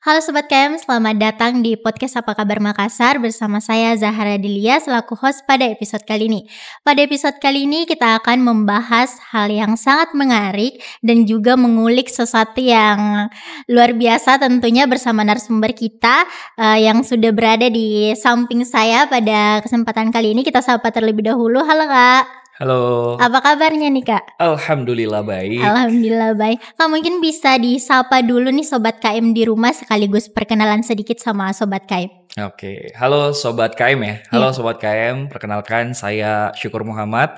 Halo Sobat KM, selamat datang di podcast Apa Kabar Makassar bersama saya Zahra Dilia selaku host pada episode kali ini. Pada episode kali ini kita akan membahas hal yang sangat menarik dan juga mengulik sesuatu yang luar biasa tentunya bersama narasumber kita yang sudah berada di samping saya pada kesempatan kali ini. Kita sapa terlebih dahulu. Halo Kak. Halo. Apa kabarnya nih Kak? Alhamdulillah baik. Alhamdulillah baik. Kak mungkin bisa disapa dulu nih Sobat KM di rumah sekaligus perkenalan sedikit sama Sobat KM. Oke, halo Sobat KM ya. Halo Sobat KM, perkenalkan saya Syukur Muhammad.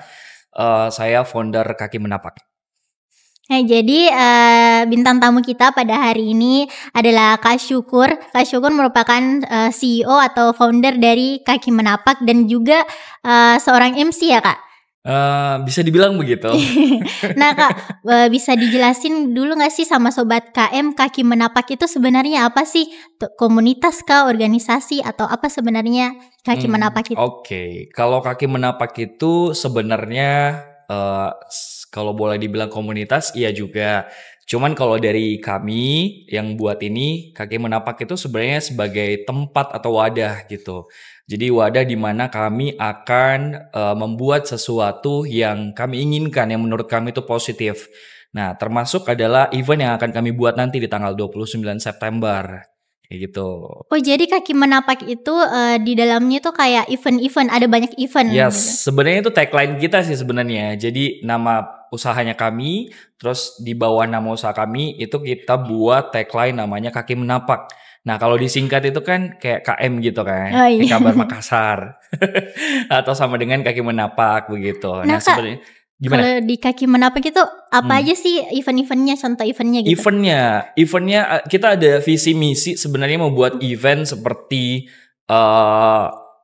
Saya founder Kaki Menapak. Nah, jadi bintang tamu kita pada hari ini adalah Kak Syukur. Kak Syukur merupakan CEO atau founder dari Kaki Menapak dan juga seorang MC ya Kak? Bisa dibilang begitu. Nah Kak, bisa dijelasin dulu gak sih sama Sobat KM Kaki Menapak itu sebenarnya apa sih? Komunitas kah, organisasi atau apa sebenarnya Kaki Menapak itu? Oke, kalau Kaki Menapak itu sebenarnya kalau boleh dibilang komunitas, iya juga. Cuman kalau dari kami yang buat ini, Kaki Menapak itu sebenarnya sebagai tempat atau wadah gitu. Jadi wadah di mana kami akan membuat sesuatu yang kami inginkan, yang menurut kami itu positif. Nah, termasuk adalah event yang akan kami buat nanti di tanggal 29 September. Kayak gitu. Oh, jadi Kaki Menapak itu di dalamnya tuh kayak event-event, ada banyak event. Yes, gitu. sebenarnya itu tagline kita sih sebenarnya. Jadi nama usahanya kami, terus di bawah nama usaha kami itu kita buat tagline namanya Kaki Menapak. Nah, kalau disingkat itu kan kayak KM gitu kan, Oh, iya. Kabar Makassar. Atau sama dengan Kaki Menapak begitu. Nah, Kak, sebenarnya gimana? Kalau di Kaki Menapak itu apa aja sih event-eventnya, contoh eventnya gitu? Eventnya kita ada visi misi sebenarnya membuat event seperti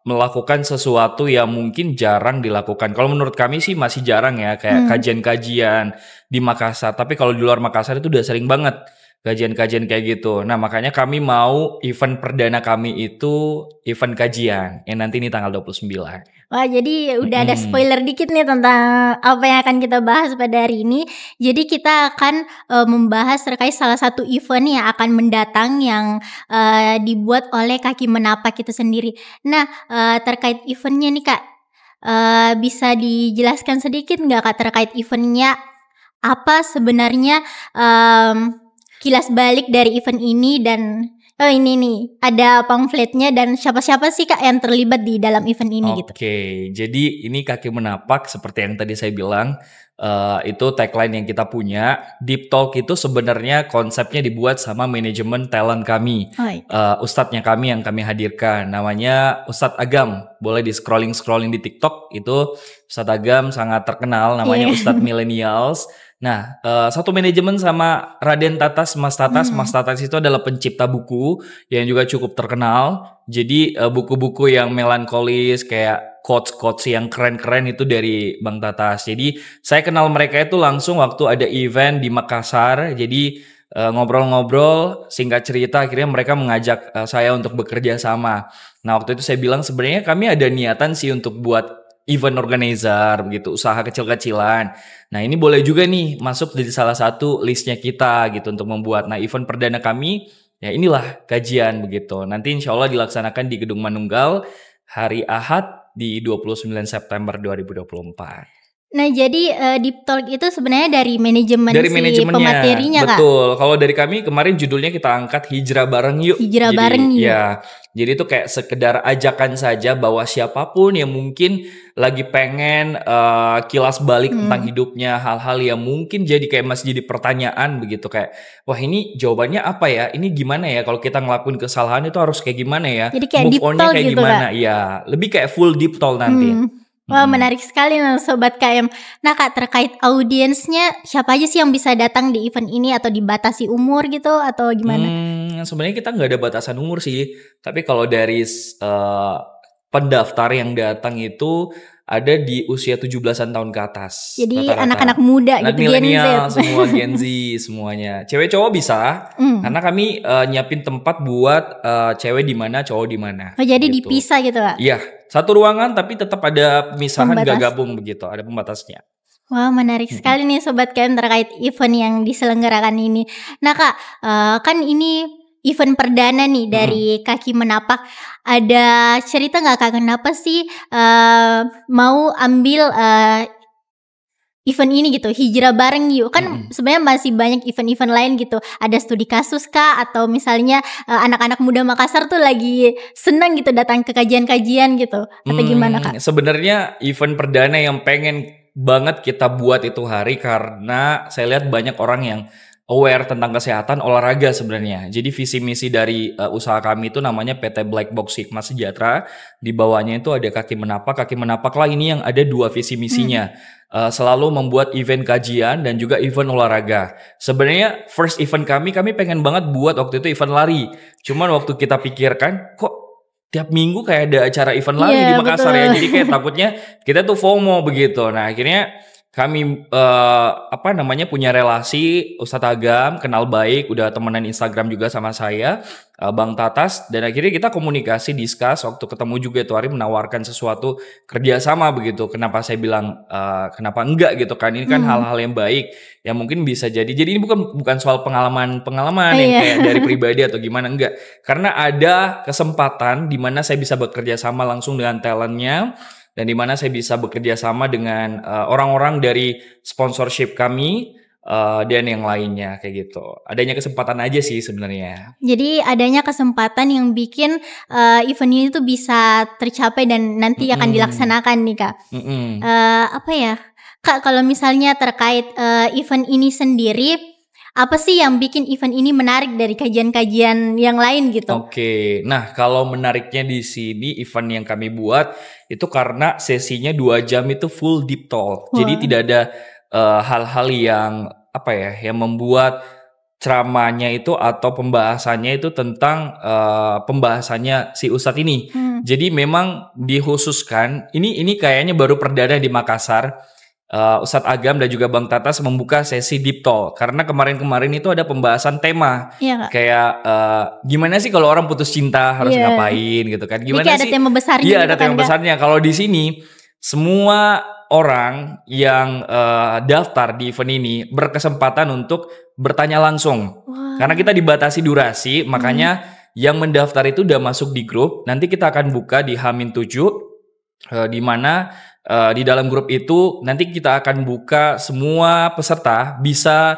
melakukan sesuatu yang mungkin jarang dilakukan. Kalau menurut kami sih masih jarang ya, kayak kajian-kajian di Makassar. Tapi kalau di luar Makassar itu udah sering banget kajian-kajian kayak gitu. Nah, makanya kami mau event perdana kami itu event kajian yang nanti ini tanggal 29. Wah, jadi udah ada spoiler dikit nih tentang apa yang akan kita bahas pada hari ini. Jadi kita akan membahas terkait salah satu event yang akan mendatang yang dibuat oleh Kaki Menapak itu sendiri. Nah, terkait eventnya nih Kak, bisa dijelaskan sedikit nggak Kak terkait eventnya? Apa sebenarnya kilas balik dari event ini dan ini nih ada pamfletnya dan siapa-siapa sih Kak yang terlibat di dalam event ini gitu. Oke, jadi ini Kaki Menapak seperti yang tadi saya bilang itu tagline yang kita punya. Deep Talk itu sebenarnya konsepnya dibuat sama manajemen talent kami. Ustadznya kami yang kami hadirkan namanya Ustadz Agam. Boleh di scrolling di TikTok, itu Ustadz Agam sangat terkenal namanya Ustadz Millennials. Nah, satu manajemen sama Raden Tatas, Mas Tatas. Mas Tatas itu adalah pencipta buku yang juga cukup terkenal. Jadi buku-buku yang melankolis kayak quotes-quotes yang keren-keren itu dari Bang Tatas. Jadi saya kenal mereka itu langsung waktu ada event di Makassar. Jadi ngobrol-ngobrol, singkat cerita akhirnya mereka mengajak saya untuk bekerja sama. Nah, waktu itu saya bilang sebenarnya kami ada niatan sih untuk buat event organizer begitu, usaha kecil-kecilan. Nah, ini boleh juga nih masuk dari salah satu listnya kita gitu untuk membuat. Nah, event perdana kami ya inilah kajian begitu. Nanti insya Allah dilaksanakan di Gedung Manunggal hari Ahad di 29 September 2024. Nah, jadi Deep Talk itu sebenarnya dari manajemen si pematerinya Kak? Betul. Kalau dari kami kemarin judulnya kita angkat Hijrah Bareng Yuk. Bareng Yuk. Ya, jadi itu kayak sekedar ajakan saja bahwa siapapun yang mungkin lagi pengen kilas balik tentang hidupnya, hal-hal yang mungkin jadi kayak masih jadi pertanyaan begitu, kayak wah ini jawabannya apa ya, ini gimana ya kalau kita ngelakuin kesalahan itu harus kayak gimana ya, jadi kayak move deep on-nya talk kayak gitu, gimana. Kak? Iya, lebih kayak full deep talk nanti. Wah, menarik sekali Sobat KM. Nah Kak, terkait audiensnya siapa aja sih yang bisa datang di event ini, atau dibatasi umur gitu atau gimana? Sebenarnya kita nggak ada batasan umur sih, tapi kalau dari pendaftar yang datang itu ada di usia 17-an tahun ke atas. Jadi rata-rata. anak-anak muda Anak gitu, Gen Z. semua Gen Z semuanya. Cewek cowok bisa, karena kami nyiapin tempat buat cewek di mana, cowok di mana. Oh, jadi gitu. dipisah gitu Kak? Iya, satu ruangan tapi tetap ada pemisahan, gak gabung begitu, ada pembatasnya. Wah, menarik sekali nih Sobat KM terkait event yang diselenggarakan ini. Nah Kak, kan ini event perdana nih dari Kaki Menapak. Ada cerita nggak Kak kenapa sih mau ambil event ini gitu, hijrah bareng yuk kan sebenarnya masih banyak event-event lain gitu, ada studi kasus kah atau misalnya anak-anak muda Makassar tuh lagi senang gitu datang ke kajian-kajian gitu atau gimana Kak? Sebenarnya event perdana yang pengen banget kita buat itu hari karena saya lihat banyak orang yang aware tentang kesehatan olahraga sebenarnya. Jadi visi misi dari usaha kami itu namanya PT Black Box Sigma Sejahtera. Di bawahnya itu ada Kaki Menapak. Kaki Menapak lah ini yang ada 2 visi misinya. Selalu membuat event kajian dan juga event olahraga. Sebenarnya first event kami pengen banget buat waktu itu event lari. Cuman waktu kita pikirkan kok tiap minggu kayak ada acara event lari di Makassar ya. Jadi kayak takutnya kita tuh FOMO begitu. Nah akhirnya kami punya relasi Ustadz Agam, kenal baik, udah temenan Instagram juga sama saya, Bang Tatas, dan akhirnya kita komunikasi, discuss, waktu ketemu juga itu hari menawarkan sesuatu kerjasama begitu. Kenapa saya bilang kenapa enggak gitu kan? Ini kan hal-hal yang baik yang mungkin bisa jadi ini bukan soal pengalaman yang kayak dari pribadi atau gimana, enggak. Karena ada kesempatan di mana saya bisa bekerja sama langsung dengan talentnya. Dan di mana saya bisa bekerja sama dengan orang-orang dari sponsorship kami dan yang lainnya kayak gitu. Adanya kesempatan aja sih sebenarnya. Jadi adanya kesempatan yang bikin event ini tuh bisa tercapai dan nanti akan dilaksanakan nih Kak. Kak kalau misalnya terkait event ini sendiri, apa sih yang bikin event ini menarik dari kajian-kajian yang lain gitu? Oke, nah kalau menariknya di sini event yang kami buat itu karena sesinya 2 jam itu full deep talk. Jadi tidak ada hal-hal yang yang membuat ceramahnya itu atau pembahasannya itu tentang pembahasannya si Ustadz ini. Jadi memang dikhususkan ini kayaknya baru perdana di Makassar. Ustadz Agam dan juga Bang Tatas membuka sesi deep talk karena kemarin itu ada pembahasan tema kayak gimana sih kalau orang putus cinta harus ngapain gitu kan, gimana sih? Ada tema besarnya. Iya ada tema besarnya. Kalau di sini semua orang yang daftar di event ini berkesempatan untuk bertanya langsung. Karena kita dibatasi durasi, makanya yang mendaftar itu udah masuk di grup. Nanti kita akan buka di H-7 di mana di dalam grup itu nanti kita akan buka semua peserta bisa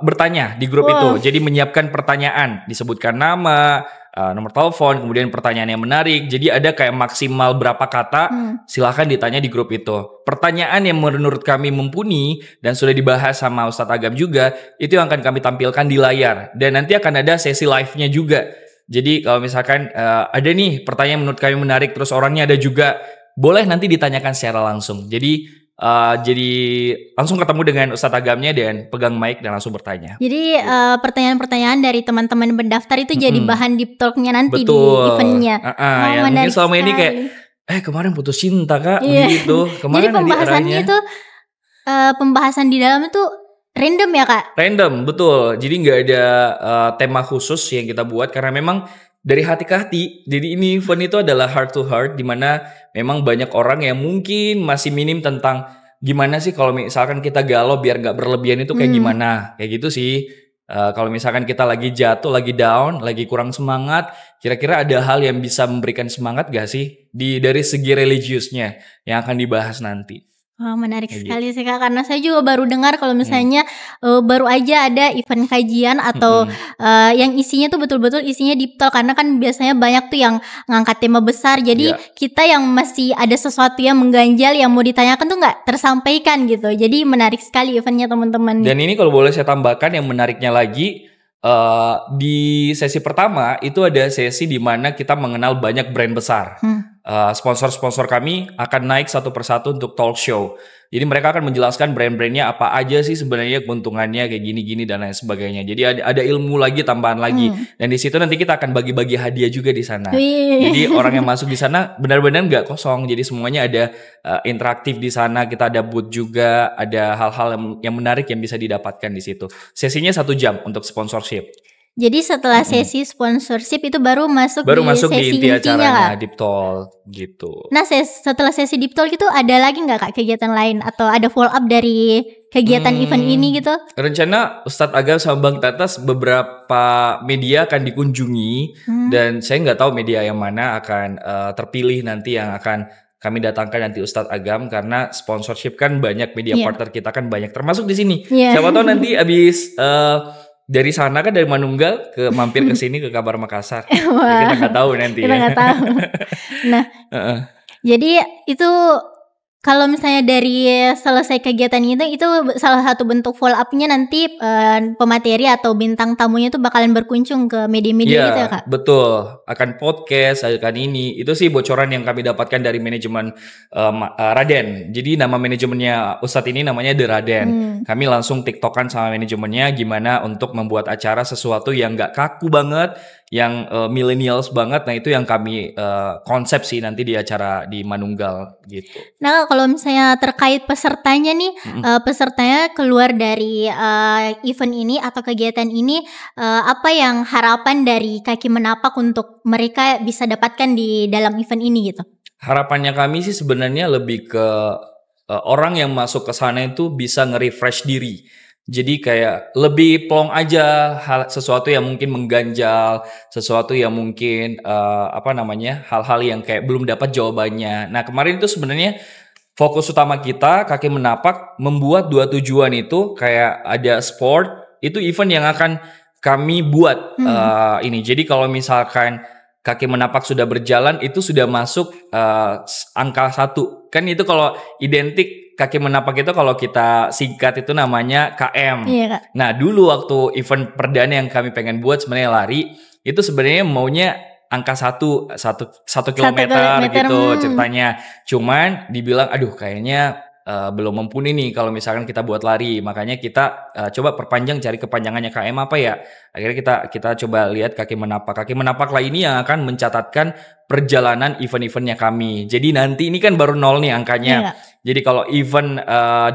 bertanya di grup itu. Jadi menyiapkan pertanyaan, disebutkan nama, nomor telepon, kemudian pertanyaan yang menarik. Jadi ada kayak maksimal berapa kata, silahkan ditanya di grup itu. Pertanyaan yang menurut kami mumpuni dan sudah dibahas sama Ustadz Agam juga, itu yang akan kami tampilkan di layar. Dan nanti akan ada sesi live-nya juga. Jadi kalau misalkan ada nih pertanyaan menurut kami menarik, terus orangnya ada juga, boleh nanti ditanyakan secara langsung. Jadi langsung ketemu dengan Ustadz Agamnya dan pegang mic dan langsung bertanya. Jadi pertanyaan-pertanyaan dari teman-teman pendaftar itu jadi bahan deep talk-nya nanti di eventnya. Yang mungkin selama ini kayak kemarin putus cinta Kak gitu. Jadi pembahasannya itu pembahasan di dalam itu random ya Kak? Random, betul. Jadi nggak ada tema khusus yang kita buat karena memang dari hati ke hati. Jadi ini event itu adalah heart to heart, di mana memang banyak orang yang mungkin masih minim tentang gimana sih kalau misalkan kita galau biar nggak berlebihan itu kayak gimana, kayak gitu sih. Kalau misalkan kita lagi jatuh, lagi down, lagi kurang semangat, kira-kira ada hal yang bisa memberikan semangat gak sih dari segi religiusnya yang akan dibahas nanti. Menarik sekali sih Kak, karena saya juga baru dengar kalau misalnya baru aja ada event kajian atau yang isinya tuh betul-betul isinya deep talk, karena kan biasanya banyak tuh yang ngangkat tema besar, jadi kita yang masih ada sesuatu yang mengganjal yang mau ditanyakan tuh nggak tersampaikan gitu. Jadi menarik sekali eventnya teman-teman. Dan ini kalau boleh saya tambahkan yang menariknya lagi, di sesi pertama itu ada sesi di mana kita mengenal banyak brand besar. Sponsor-sponsor kami akan naik satu persatu untuk talk show. Jadi mereka akan menjelaskan brand-brandnya apa aja sih sebenarnya keuntungannya kayak gini-gini dan lain sebagainya. Jadi ada ilmu lagi, tambahan lagi. Dan di situ nanti kita akan bagi-bagi hadiah juga di sana. Jadi orang yang masuk di sana benar-benar nggak kosong. Jadi semuanya ada interaktif di sana. Kita ada booth juga, ada hal-hal yang menarik yang bisa didapatkan di situ. Sesinya 1 jam untuk sponsorship. Jadi setelah sesi sponsorship itu baru masuk di sesi inti acaranya, Kak? deep talk gitu. Nah setelah sesi deep talk itu ada lagi nggak Kak kegiatan lain atau ada follow up dari kegiatan event ini gitu? Rencana Ustadz Agam sama Bang Tatas beberapa media akan dikunjungi dan saya nggak tahu media yang mana akan terpilih nanti yang akan kami datangkan nanti Ustadz Agam, karena sponsorship kan banyak, media partner kita kan banyak termasuk di sini. Siapa tahu nanti abis dari sana kan, dari Manunggal ke mampir ke sini ke Kabar Makassar. Kita nggak tahu nanti. Kita nggak tahu. Nah, jadi itu kalau misalnya dari selesai kegiatan itu salah satu bentuk follow up-nya nanti pemateri atau bintang tamunya itu bakalan berkunjung ke media-media gitu ya Kak? Betul, akan podcast, akan ini. Itu sih bocoran yang kami dapatkan dari manajemen Raden. Jadi nama manajemennya Ustadz ini namanya The Raden. Kami langsung tiktokan sama manajemennya gimana untuk membuat acara sesuatu yang gak kaku banget, yang millennials banget. Nah itu yang kami konsep sih nanti di acara di Manunggal gitu. Nah kalau misalnya terkait pesertanya nih, pesertanya keluar dari event ini atau kegiatan ini, apa yang harapan dari Kaki Menapak untuk mereka bisa dapatkan di dalam event ini gitu? Harapannya kami sih sebenarnya lebih ke orang yang masuk ke sana itu bisa nge-refresh diri. Jadi kayak lebih plong aja, sesuatu yang mungkin mengganjal, sesuatu yang mungkin hal-hal yang kayak belum dapat jawabannya. Nah kemarin itu sebenarnya fokus utama kita Kaki Menapak membuat 2 tujuan itu, kayak ada sport, itu event yang akan kami buat ini. Jadi kalau misalkan Kaki Menapak sudah berjalan, itu sudah masuk angka 1. Kan itu kalau identik Kaki Menapak itu kalau kita singkat itu namanya KM. Iya, Kak. Nah dulu waktu event perdana yang kami pengen buat sebenarnya lari, itu sebenarnya maunya angka 1 kilometer gitu ceritanya. Cuman dibilang aduh kayaknya belum mumpuni nih kalau misalkan kita buat lari. Makanya kita coba perpanjang, cari kepanjangannya KM apa ya. Akhirnya kita coba lihat Kaki Menapak. Kaki Menapak lah ini yang akan mencatatkan perjalanan event-eventnya kami. Jadi nanti ini kan baru 0 nih angkanya. Iya. Jadi kalau event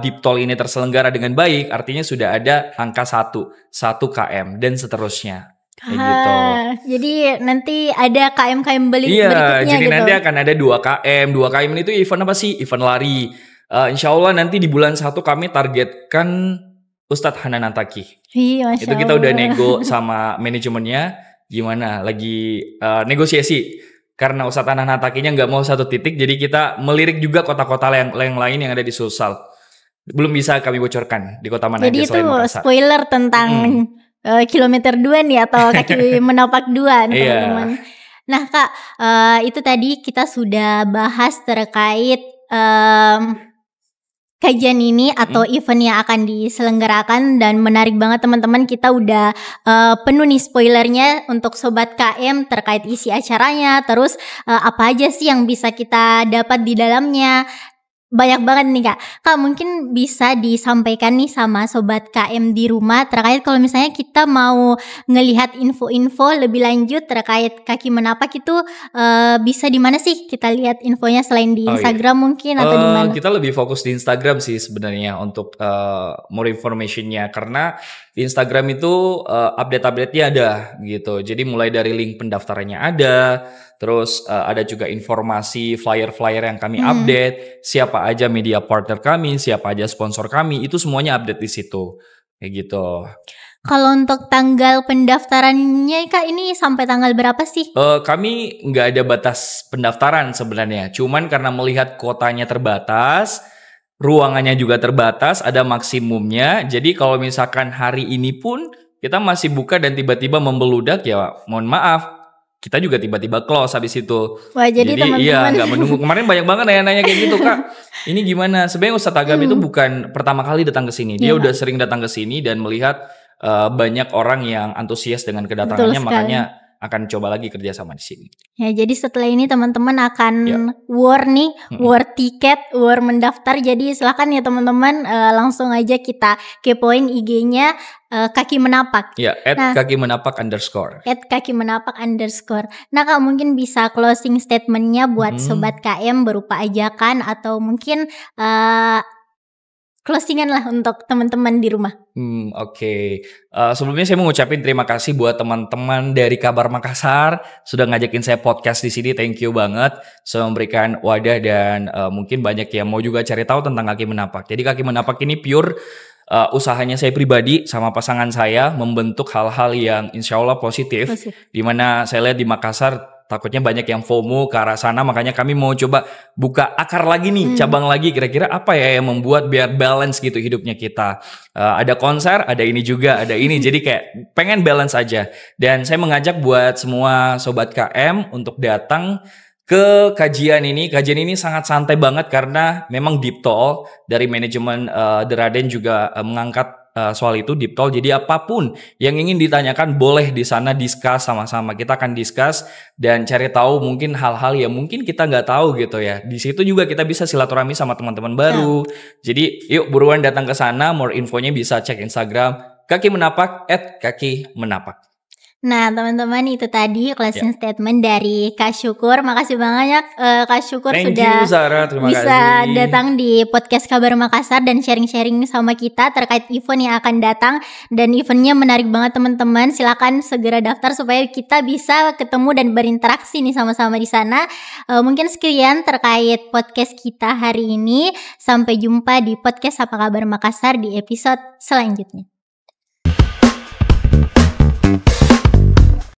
Deep Talk ini terselenggara dengan baik, artinya sudah ada angka 1 KM dan seterusnya. Gitu. Jadi nanti ada KM-KM berikutnya jadi gitu. Nanti akan ada 2 KM. 2 KM itu event apa sih? Event lari. Insya Allah nanti di bulan 1 kami targetkan Ustadz Hanan Antaki. Iya, itu kita udah nego sama manajemennya, gimana lagi negosiasi. Karena Ustadz Hanan Antakinya nggak mau 1 titik, jadi kita melirik juga kota-kota yang lain yang ada di Sulsel. Belum bisa kami bocorkan di kota mana jadi aja selain Makassar. Jadi itu spoiler tentang kilometer 2 nih atau Kaki Menapak 2 teman-teman. Nah Kak, itu tadi kita sudah bahas terkait kajian ini atau event yang akan diselenggarakan, dan menarik banget teman-teman, kita udah penuh nih spoilernya untuk Sobat KM terkait isi acaranya, terus apa aja sih yang bisa kita dapat di dalamnya. Banyak banget nih Kak, mungkin bisa disampaikan nih sama Sobat KM di rumah terkait kalau misalnya kita mau ngelihat info-info lebih lanjut terkait Kaki Menapak itu bisa di mana sih kita lihat infonya selain di Instagram mungkin atau di mana? Kita lebih fokus di Instagram sih sebenarnya untuk more informationnya, karena di Instagram itu update-update-nya ada gitu. Jadi mulai dari link pendaftarannya ada, terus ada juga informasi flyer-flyer yang kami update, siapa aja media partner kami, siapa aja sponsor kami, itu semuanya update di situ. Kayak gitu. Kalau untuk tanggal pendaftarannya Kak, ini sampai tanggal berapa sih? Kami nggak ada batas pendaftaran sebenarnya. Cuman karena melihat kuotanya terbatas, ruangannya juga terbatas, ada maksimumnya. Jadi kalau misalkan hari ini pun kita masih buka dan tiba-tiba membeludak, ya mohon maaf, kita juga tiba-tiba close habis itu. Wah, jadi teman-teman, iya, nggak menunggu. Kemarin banyak banget nanya-nanya kayak gitu Kak. Ini gimana? Sebenarnya Ustadz Agam itu bukan pertama kali datang ke sini. Dia udah sering datang ke sini dan melihat banyak orang yang antusias dengan kedatangannya, makanya akan coba lagi kerja sama di sini. Ya, jadi setelah ini teman-teman akan war nih, war tiket, war mendaftar. Jadi silakan ya teman-teman, langsung aja kita kepoin IG-nya Kaki Menapak. Ya, @kakimenapak_. @kakimenapak_. Nah Kak, mungkin bisa closing statement-nya buat Sobat KM berupa ajakan atau mungkin closingan lah untuk teman-teman di rumah. Oke. Sebelumnya saya mau ngucapin terima kasih buat teman-teman dari Kabar Makassar sudah ngajakin saya podcast di sini. Thank you banget sudah memberikan wadah dan mungkin banyak yang mau juga cari tahu tentang Kaki Menapak. Jadi Kaki Menapak ini pure usahanya saya pribadi sama pasangan saya membentuk hal-hal yang insya Allah positif. Dimana saya lihat di Makassar takutnya banyak yang FOMO ke arah sana, makanya kami mau coba buka akar lagi nih, cabang lagi, kira-kira apa ya yang membuat biar balance gitu hidupnya kita. Ada konser, ada ini juga, ada ini, jadi kayak pengen balance aja. Dan saya mengajak buat semua Sobat KM untuk datang ke kajian ini. Kajian ini sangat santai banget karena memang deep talk dari manajemen The Raden juga mengangkat soal itu deep talk. Jadi apapun yang ingin ditanyakan boleh di sana discuss sama-sama. Kita akan discuss dan cari tahu mungkin hal-hal yang mungkin kita nggak tahu gitu ya. Di situ juga kita bisa silaturahmi sama teman-teman baru. Jadi yuk buruan datang ke sana. More infonya bisa cek Instagram Kaki Menapak @kakimenapak. Nah teman-teman itu tadi closing statement dari Kak Syukur. Makasih banyak Kak Syukur sudah Sarah, bisa datang di podcast Kabar Makassar dan sharing-sharing sama kita terkait event yang akan datang. Dan eventnya menarik banget teman-teman. Silakan segera daftar supaya kita bisa ketemu dan berinteraksi nih sama-sama di sana. Mungkin sekian terkait podcast kita hari ini. Sampai jumpa di podcast Apa Kabar Makassar di episode selanjutnya.